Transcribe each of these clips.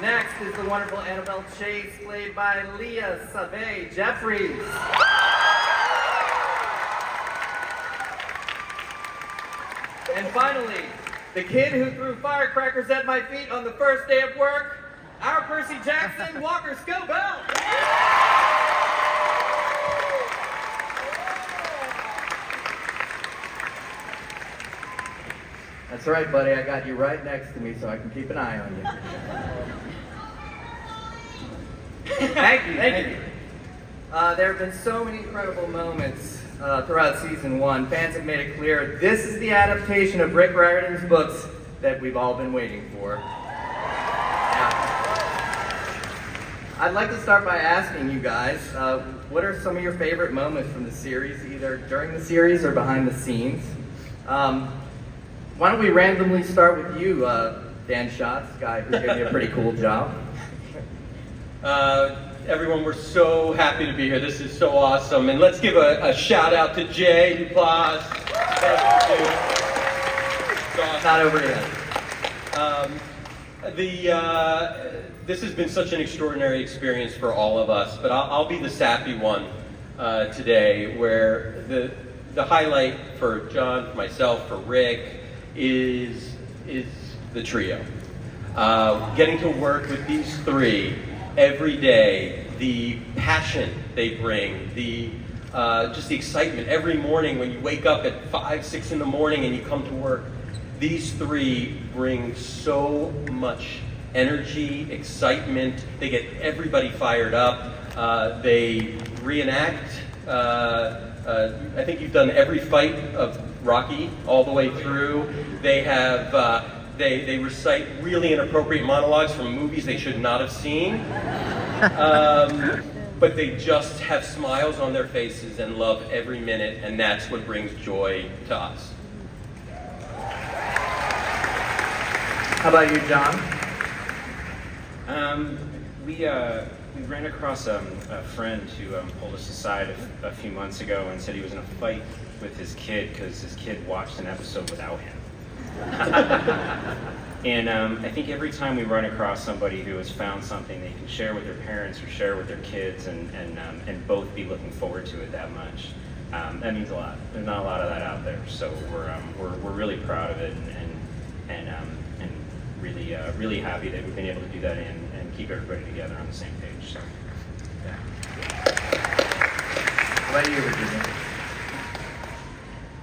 Next is the wonderful Annabelle Chase, played by Leah Savay Jeffries. And finally, the kid who threw firecrackers at my feet on the first day of work, our Percy Jackson, Walker Scobell. That's right, buddy. I got you right next to me so I can keep an eye on you. Thank you. There have been so many incredible moments throughout season 1. Fans have made it clear this is the adaptation of Rick Riordan's books that we've all been waiting for. Yeah. I'd like to start by asking you guys, what are some of your favorite moments from the series, either during the series or behind the scenes? Why don't we randomly start with you, Dan Schatz, guy who gave me a pretty cool job. Everyone, we're so happy to be here. This is so awesome. And let's give a shout out to Jay. Applause. Thank you. Awesome. Not over yet. This has been such an extraordinary experience for all of us, but I'll be the sappy one today, where the highlight for John, for myself, for Rick, is the trio. Getting to work with these three every day, the passion they bring, just the excitement every morning when you wake up at 5, 6 in the morning and you come to work. These three bring so much energy, excitement. They get everybody fired up. They reenact. I think you've done every fight of Rocky all the way through. They have. They recite really inappropriate monologues from movies they should not have seen. But they just have smiles on their faces and love every minute, and that's what brings joy to us. How about you, John? We ran across a friend who pulled us aside a few months ago and said he was in a fight with his kid because his kid watched an episode without him. And I think every time we run across somebody who has found something they can share with their parents or share with their kids and both be looking forward to it that much, that means a lot. There's not a lot of that out there, so we're really proud of it and really happy that we've been able to do that and keep everybody together on the same page. So, yeah. What about you, Virginia?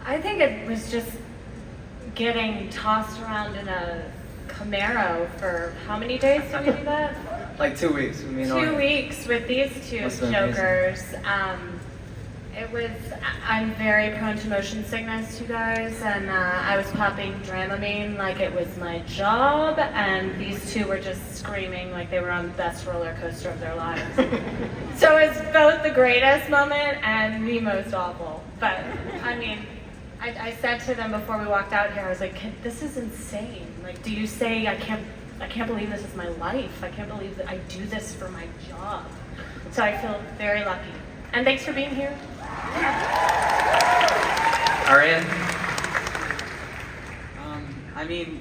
I think it was just getting tossed around in a Camaro for how many days did we do that? Like 2 weeks. 2 weeks with these two jokers. I'm very prone to motion sickness, you guys, and I was popping Dramamine like it was my job, and these two were just screaming like they were on the best roller coaster of their lives. So it's both the greatest moment and the most awful. But, I mean, I said to them before we walked out here, I was like, this is insane. Like, do you say, I can't believe this is my life. I can't believe that I do this for my job. So I feel very lucky. And thanks for being here. Ariane? I mean,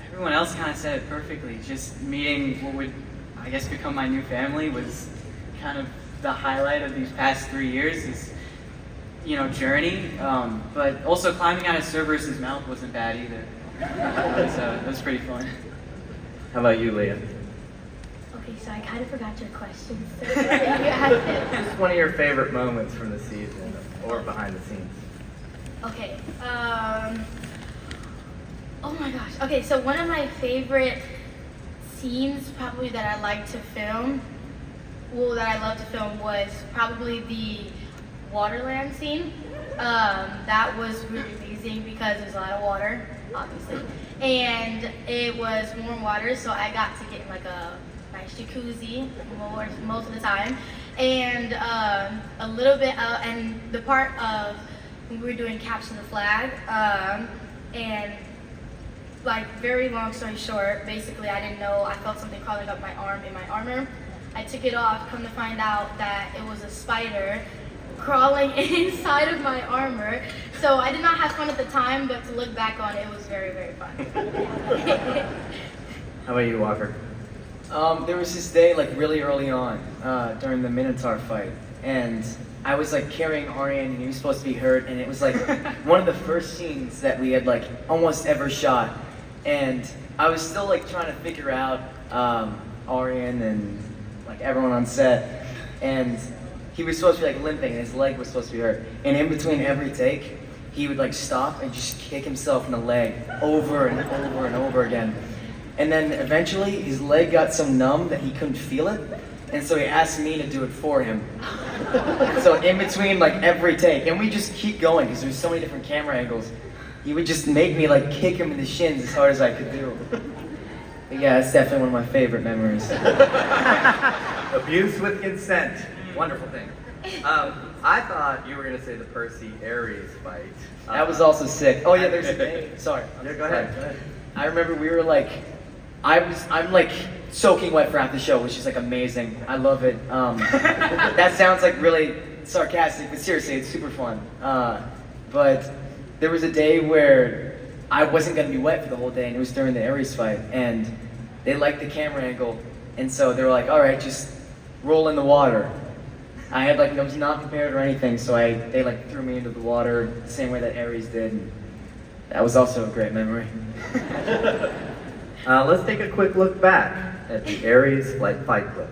everyone else kind of said it perfectly. Just meeting what would, I guess, become my new family was kind of the highlight of these past 3 years. This, journey. But also climbing out of Cerberus's mouth wasn't bad either. That was pretty fun. How about you, Leah? Okay, so I kind of forgot your question. So you asked it. Just one of your favorite moments from the season or behind the scenes. Okay. Oh my gosh. Okay, so one of my favorite scenes probably that I like to film, that I love to film was probably the Waterland scene. That was really amazing because there's a lot of water, obviously. And it was warm water, so I got to get in like a nice jacuzzi most of the time. And a little bit, and the part of when we were doing Capture the Flag, and like very long story short, basically I didn't know, I felt something crawling up my arm in my armor. I took it off, come to find out that it was a spider crawling inside of my armor. So I did not have fun at the time, but to look back on it, it was very, very fun. How about you, Walker? There was this day, like really early on, during the Minotaur fight, and I was like carrying Arian, and he was supposed to be hurt, and it was like one of the first scenes that we had like almost ever shot, and I was still like trying to figure out Arian and like everyone on set, and he was supposed to be like limping, and his leg was supposed to be hurt, and in between every take, he would like stop and just kick himself in the leg over and over and over again. And then eventually his leg got so numb that he couldn't feel it. And so he asked me to do it for him. So in between like every take, and we just keep going because there's so many different camera angles, he would just make me like kick him in the shins as hard as I could do. But yeah, it's definitely one of my favorite memories. Abuse with consent. Wonderful thing. I thought you were going to say the Percy Ares fight. That was also sick. Oh yeah, there's a day. Sorry. Yeah, go ahead. I remember we were like, I'm like soaking wet for half the show, which is like amazing. I love it. That sounds like really sarcastic, but seriously, it's super fun. But there was a day where I wasn't gonna be wet for the whole day, and it was during the Ares fight, and they liked the camera angle, and so they were like, all right, just roll in the water. I was not prepared or anything, so they like threw me into the water the same way that Ares did. And that was also a great memory. Let's take a quick look back at the Ares fight clip.